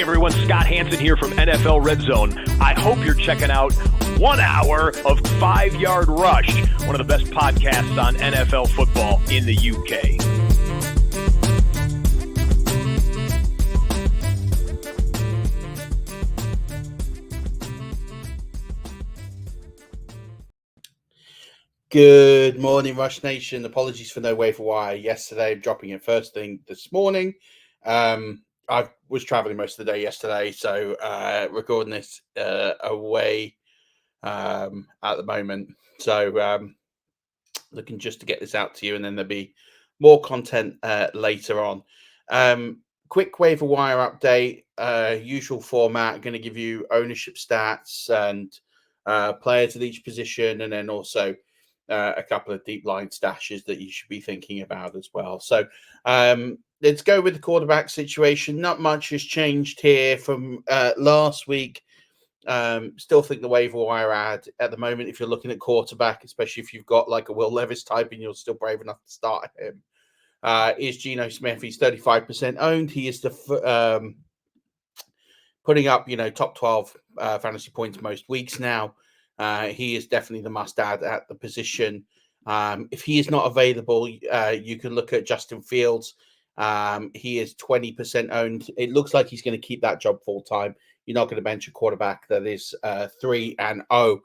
everyone, Scott Hansen here from NFL Red Zone. I hope you're checking out 1 hour of 5 Yard Rush, one of the best podcasts on NFL football in the UK. Good morning, Rush Nation. Apologies for no waiver wire yesterday. I'm dropping it first thing this morning. I was traveling most of the day yesterday, so recording this away at the moment. So looking just to get this out to you, and then there'll be more content later on. Quick waiver wire update, usual format. Going to give you ownership stats and players at each position, and then also a couple of deep line stashes that you should be thinking about as well. So let's go with the quarterback situation. Not much has changed here from last week. Still think the waiver wire ad at the moment, if you're looking at quarterback, especially if you've got like a Will Levis type and you're still brave enough to start him, is Geno Smith. He's 35% owned. He is the putting up, top 12 fantasy points most weeks now. He is definitely the must-add at the position. If he is not available, you can look at Justin Fields. He is 20% owned. It looks like he's going to keep that job full-time. You're not going to bench a quarterback that is 3-0.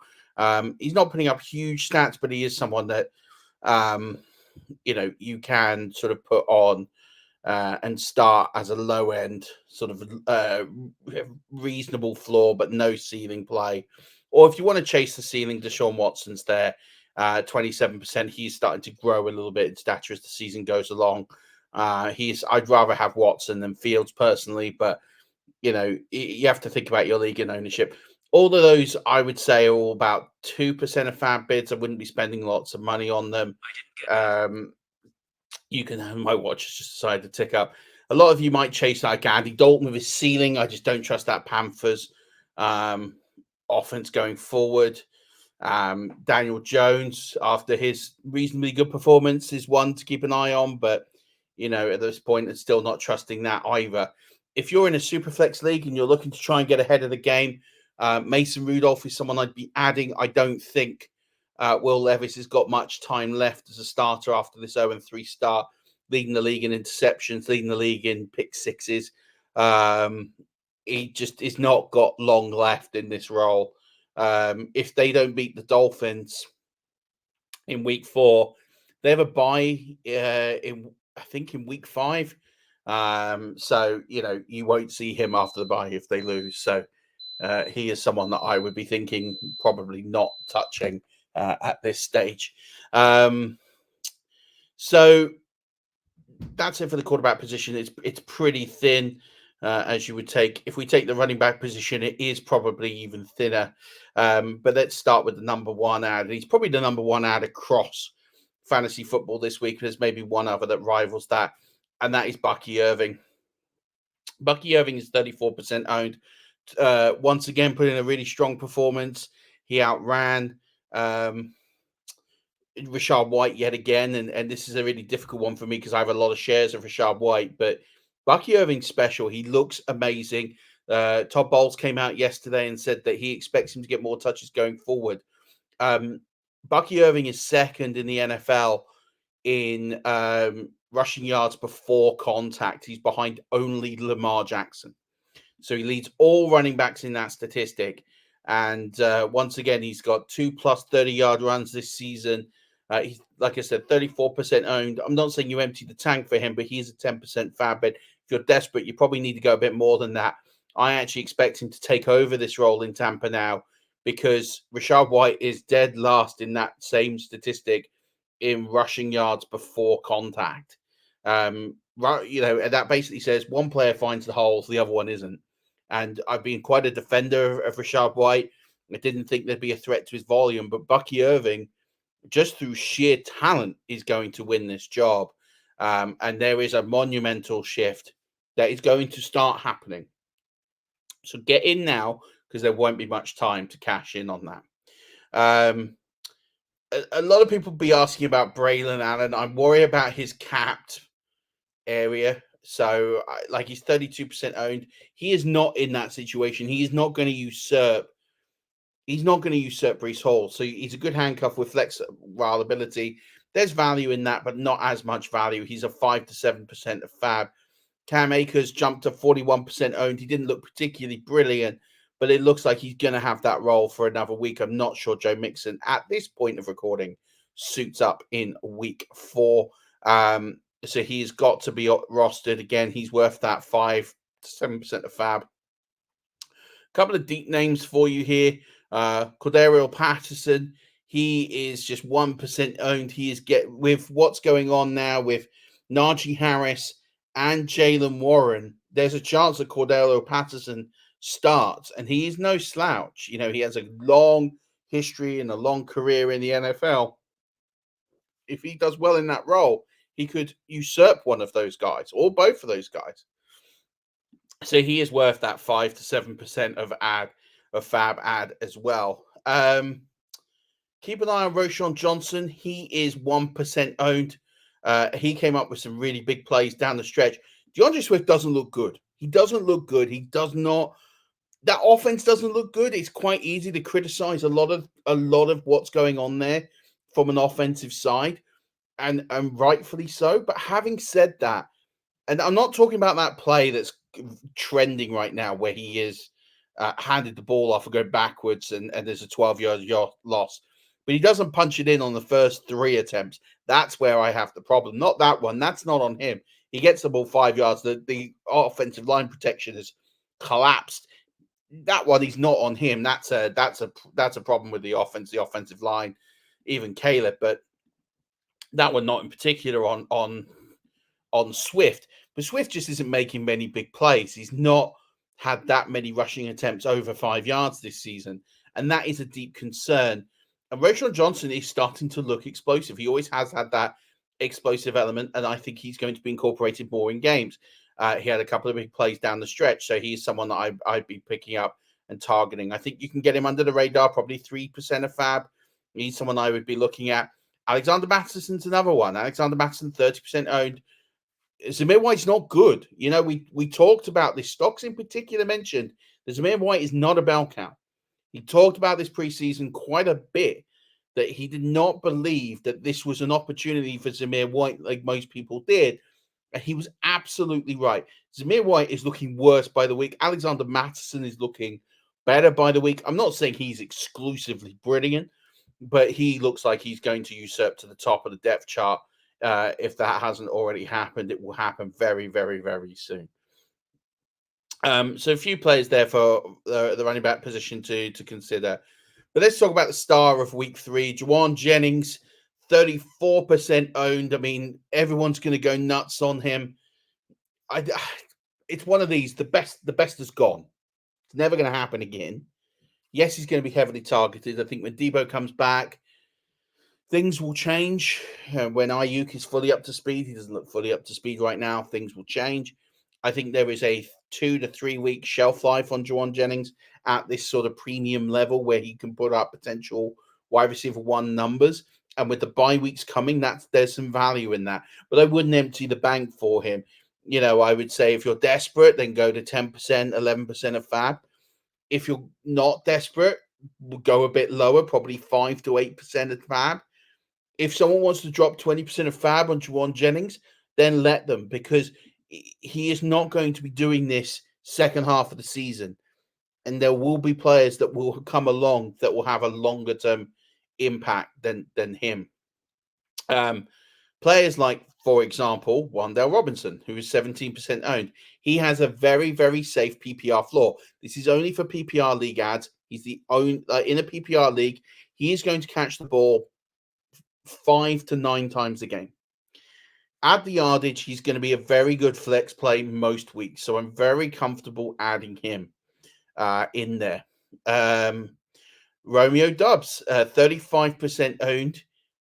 He's not putting up huge stats, but he is someone that, you can sort of put on and start as a low-end sort of reasonable floor, but no ceiling play. Or if you want to chase the ceiling, Deshaun Watson's there, 27%. He's starting to grow a little bit in stature as the season goes along. I'd rather have Watson than Fields personally, but you have to think about your league and ownership. All of those, I would say, are all about 2% of fab bids. I wouldn't be spending lots of money on them. You can have my watch has just decided to tick up. A lot of you might chase like Andy Dalton with his ceiling. I just don't trust that Panthers offense going forward. Daniel Jones, after his reasonably good performance, is one to keep an eye on, but at this point, it's still not trusting that either. If you're in a super flex league and you're looking to try and get ahead of the game, Mason Rudolph is someone I'd be adding. I don't think Will Levis has got much time left as a starter after this 0-3 start, leading the league in interceptions, leading the league in pick sixes. He just is not got long left in this role. If they don't beat the Dolphins in week 4, they have a bye in week 5. So, you won't see him after the bye if they lose. So he is someone that I would be thinking probably not touching at this stage. So that's it for the quarterback position. It's pretty thin. As you would take. If we take the running back position, it is probably even thinner. But let's start with the number one ad. He's probably the number one ad across fantasy football this week. There's maybe one other that rivals that, and that is Bucky Irving. Bucky Irving is 34% owned. Once again, put in a really strong performance. He outran Rashad White yet again, and this is a really difficult one for me because I have a lot of shares of Rashad White, but Bucky Irving's special. He looks amazing. Todd Bowles came out yesterday and said that he expects him to get more touches going forward. Bucky Irving is second in the NFL in rushing yards before contact. He's behind only Lamar Jackson. So he leads all running backs in that statistic. And once again, he's got 2+ 30-yard runs this season. He's, like I said, 34% owned. I'm not saying you empty the tank for him, but he's a 10% fab bet. If you're desperate, you probably need to go a bit more than that. I actually expect him to take over this role in Tampa now because Rashad White is dead last in that same statistic in rushing yards before contact. And that basically says one player finds the holes, the other one isn't. And I've been quite a defender of Rashad White. I didn't think there'd be a threat to his volume, but Bucky Irving, just through sheer talent, is going to win this job. And there is a monumental shift that is going to start happening. So get in now because there won't be much time to cash in on that. A lot of people be asking about Braylon Allen. I'm worried about his capped area. So, like, he's 32% owned. He is not in that situation. He is not going to usurp. He's not going to usurp Breece Hall. So he's a good handcuff with flexible ability. There's value in that, but not as much value. He's a 5 to 7% of fab. Cam Akers jumped to 41% owned. He didn't look particularly brilliant, but it looks like he's going to have that role for another week. I'm not sure Joe Mixon, at this point of recording, suits up in week 4. So he's got to be rostered again. He's worth that 5 to 7% of fab. A couple of deep names for you here. Cordero Patterson. He is just 1% owned. He is with what's going on now with Najee Harris and Jaylen Warren. There's a chance that Cordero Patterson starts, and he is no slouch. You know, he has a long history and a long career in the NFL. If he does well in that role, he could usurp one of those guys or both of those guys. So he is worth that 5 to 7% of fab ad as well. Keep an eye on Roschon Johnson. He is 1% owned. He came up with some really big plays down the stretch. DeAndre Swift doesn't look good. He doesn't look good. He does not. That offense doesn't look good. It's quite easy to criticize a lot of what's going on there from an offensive side, and rightfully so. But having said that, and I'm not talking about that play that's trending right now where he is handed the ball off and go backwards and there's a 12-yard loss. But he doesn't punch it in on the first 3 attempts. That's where I have the problem. Not that one. That's not on him. He gets the ball 5 yards. The offensive line protection has collapsed. That one is not on him. That's a problem with the offense, the offensive line, even Caleb. But that one not in particular on Swift. But Swift just isn't making many big plays. He's not had that many rushing attempts over 5 yards this season, and that is a deep concern. And Roschon Johnson is starting to look explosive. He always has had that explosive element, and I think he's going to be incorporated more in games. He had a couple of big plays down the stretch, so he's someone that I'd be picking up and targeting. I think you can get him under the radar, probably 3% of fab. He's someone I would be looking at. Alexander Mattison's another one. Alexander Mattison, 30% owned. Zamir White's not good. You know, we talked about this. Stocks in particular mentioned that Zamir White is not a bell cow. He talked about this preseason quite a bit, that he did not believe that this was an opportunity for Zamir White like most people did. And he was absolutely right. Zamir White is looking worse by the week. Alexander Mattison is looking better by the week. I'm not saying he's exclusively brilliant, but he looks like he's going to usurp to the top of the depth chart. If that hasn't already happened, it will happen very, very, very soon. So a few players there for the running back position to consider. But let's talk about the star of week 3, Juwan Jennings, 34% owned. I mean, everyone's going to go nuts on him. It's one of these. The best has gone. It's never going to happen again. Yes, he's going to be heavily targeted. I think when Debo comes back, things will change. When Ayuk is fully up to speed, he doesn't look fully up to speed right now. Things will change. I think there is a 2 to 3 week shelf life on Juwan Jennings at this sort of premium level where he can put up potential wide receiver 1 numbers. And with the bye weeks coming, there's some value in that. But I wouldn't empty the bank for him. You know, I would say if you're desperate, then go to 10%, 11% of fab. If you're not desperate, we'll go a bit lower, probably 5 to 8% of fab. If someone wants to drop 20% of fab on Juwan Jennings, then let them, because he is not going to be doing this second half of the season. And there will be players that will come along that will have a longer term impact than him. Players like, for example, Wan'Dale Robinson, who is 17% owned. He has a very, very safe PPR floor. This is only for PPR league ads. He's the only in a PPR league. He is going to catch the ball 5 to 9 times a game. At the yardage, he's going to be a very good flex play most weeks. So I'm very comfortable adding him in there. Romeo Doubs, 35%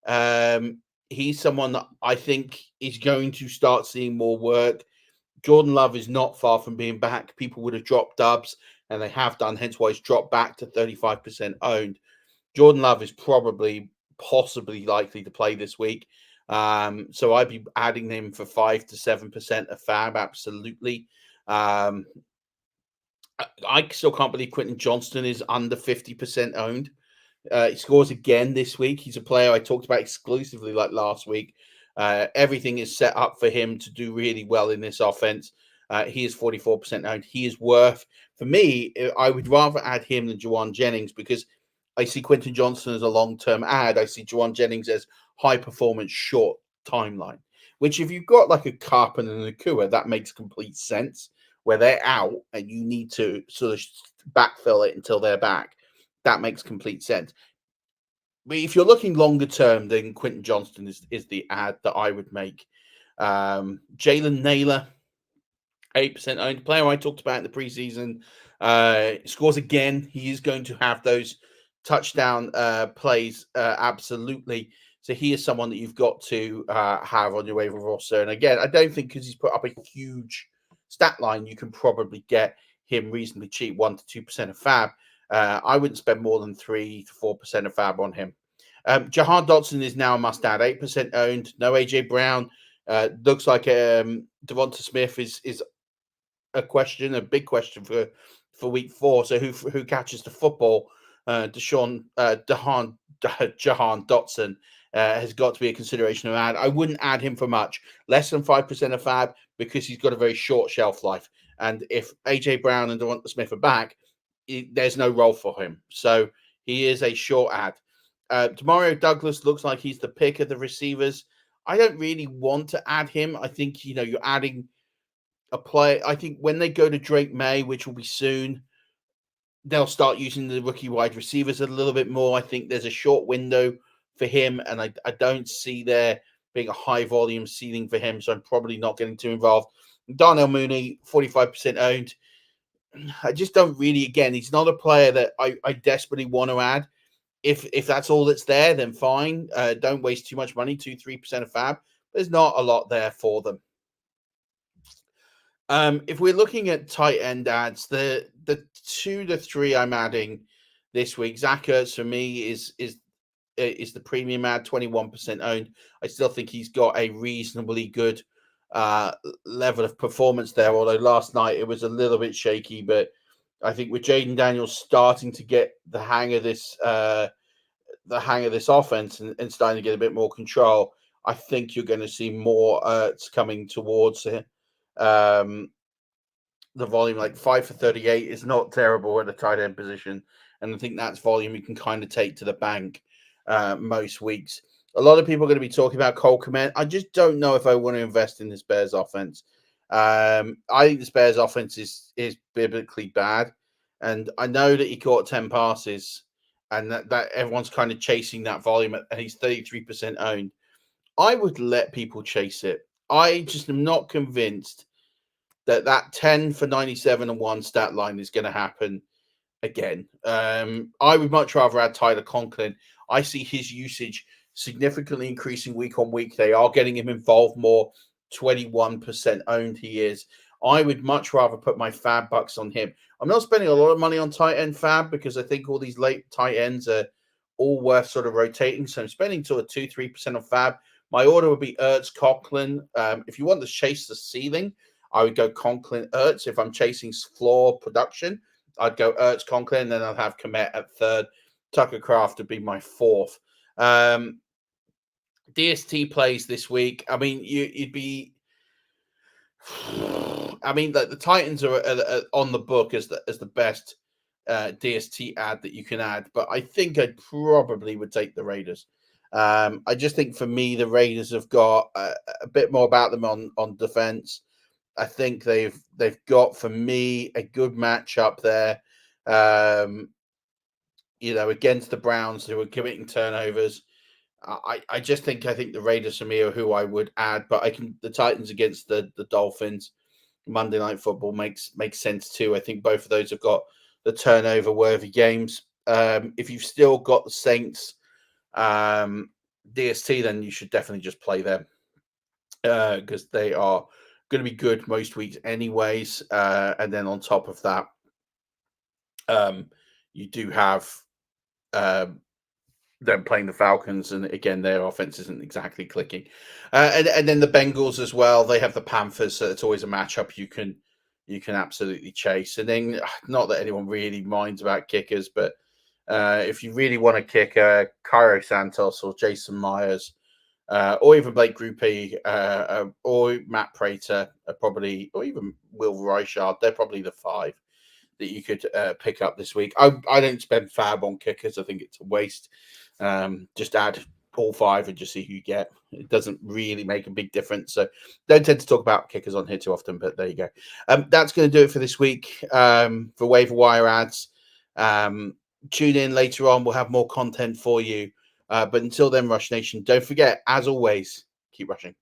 owned. He's someone that I think is going to start seeing more work. Jordan Love is not far from being back. People would have dropped Doubs, and they have done, hence why he's dropped back to 35% owned. Jordan Love is possibly likely to play this week. So I'd be adding him for 5 to 7% of fab, absolutely. I still can't believe Quentin Johnston is under 50% owned. He scores again this week. He's a player I talked about exclusively like last week. Everything is set up for him to do really well in this offense. He is 44% owned. He is worth, for me, I would rather add him than Juwan Jennings because I see Quentin Johnston as a long-term ad. I see Juwan Jennings as high-performance, short timeline, which if you've got like a Carpen and a Nakua, that makes complete sense where they're out and you need to sort of backfill it until they're back. That makes complete sense. But if you're looking longer term, then Quentin Johnston is the ad that I would make. Jalen Naylor, 8% owned player I talked about in the preseason. Scores again. He is going to have those touchdown plays, absolutely. So he is someone that you've got to have on your waiver roster. And again, I don't think because he's put up a huge stat line, you can probably get him reasonably cheap, 1 to 2% of fab. I wouldn't spend more than 3 to 4% of fab on him. Jahan Dotson is now a must-add, 8% owned. No AJ Brown. Looks like Devonta Smith is a big question for week 4. So who catches the football? Jahan Dotson has got to be a consideration of add. I wouldn't add him for much, less than 5% of fab because he's got a very short shelf life. And if AJ Brown and Devonta Smith are back, there's no role for him. So he is a short ad. Demario Douglas looks like he's the pick of the receivers. I don't really want to add him. I think, you're adding a play. I think when they go to Drake May, which will be soon, they'll start using the rookie wide receivers a little bit more. I think there's a short window for him, and I don't see there being a high volume ceiling for him, so I'm probably not getting too involved. Darnell Mooney, 45% owned. I just don't really, again, he's not a player that I desperately want to add. If that's all that's there, then fine. Don't waste too much money, 2-3% of fab. There's not a lot there for them. If we're looking at tight end ads, the 2 to 3 I'm adding this week, Zach Ertz for me is the premium ad, 21% owned. I still think he's got a reasonably good level of performance there. Although last night it was a little bit shaky, but I think with Jaden Daniels starting to get the hang of this offense and starting to get a bit more control, I think you're going to see more Ertz coming towards it. The volume, like 5 for 38, is not terrible at a tight end position, and I think that's volume you can kind of take to the bank most weeks. A lot of people are going to be talking about Cole Kmet. I just don't know if I want to invest in this Bears offense. I think this Bears offense is biblically bad, and I know that he caught 10 passes, and that everyone's kind of chasing that volume, and he's 33% owned. I would let people chase it. I just am not convinced that 10 for 97 and 1 stat line is going to happen again. I would much rather add Tyler Conklin. I see his usage significantly increasing week on week. They are getting him involved more. 21% owned he is. I would much rather put my fab bucks on him. I'm not spending a lot of money on tight end fab because I think all these late tight ends are all worth sort of rotating. So I'm spending sort of 2-3% on fab. My order would be Ertz, Conklin. If you want to chase the ceiling, I would go Conklin, Ertz. If I'm chasing floor production, I'd go Ertz, Conklin, and then I'd have Kmet at third. Tucker Craft would be my fourth. DST plays this week. I mean, you'd be. I mean, the Titans are on the book as the best DST ad that you can add, but I think I probably would take the Raiders. I just think for me, the Raiders have got a bit more about them on defense. I think they've got, for me, a good matchup there. Against the Browns, who are committing turnovers. I think the Raiders for me are who I would add, but the Titans against the Dolphins, Monday Night Football makes sense too. I think both of those have got the turnover worthy games. If you've still got the Saints DST, then you should definitely just play them because they are going to be good most weeks anyways. And then on top of that, you do have them playing the Falcons, and again, their offense isn't exactly clicking. And then the Bengals as well. They have the Panthers, so it's always a matchup you can absolutely chase. And then, not that anyone really minds about kickers, but if you really want to kick Cairo Santos or Jason Myers, or even Blake Grupe, or Matt Prater, probably, or even Will Reichard, they're probably the 5 that you could pick up this week. I don't spend fab on kickers. I think it's a waste. Just add all 5 and just see who you get. It doesn't really make a big difference. So don't tend to talk about kickers on here too often, but there you go. That's going to do it for this week for Waiver Wire ads. Tune in later on. We'll have more content for you. But until then, Rush Nation, don't forget, as always, keep rushing.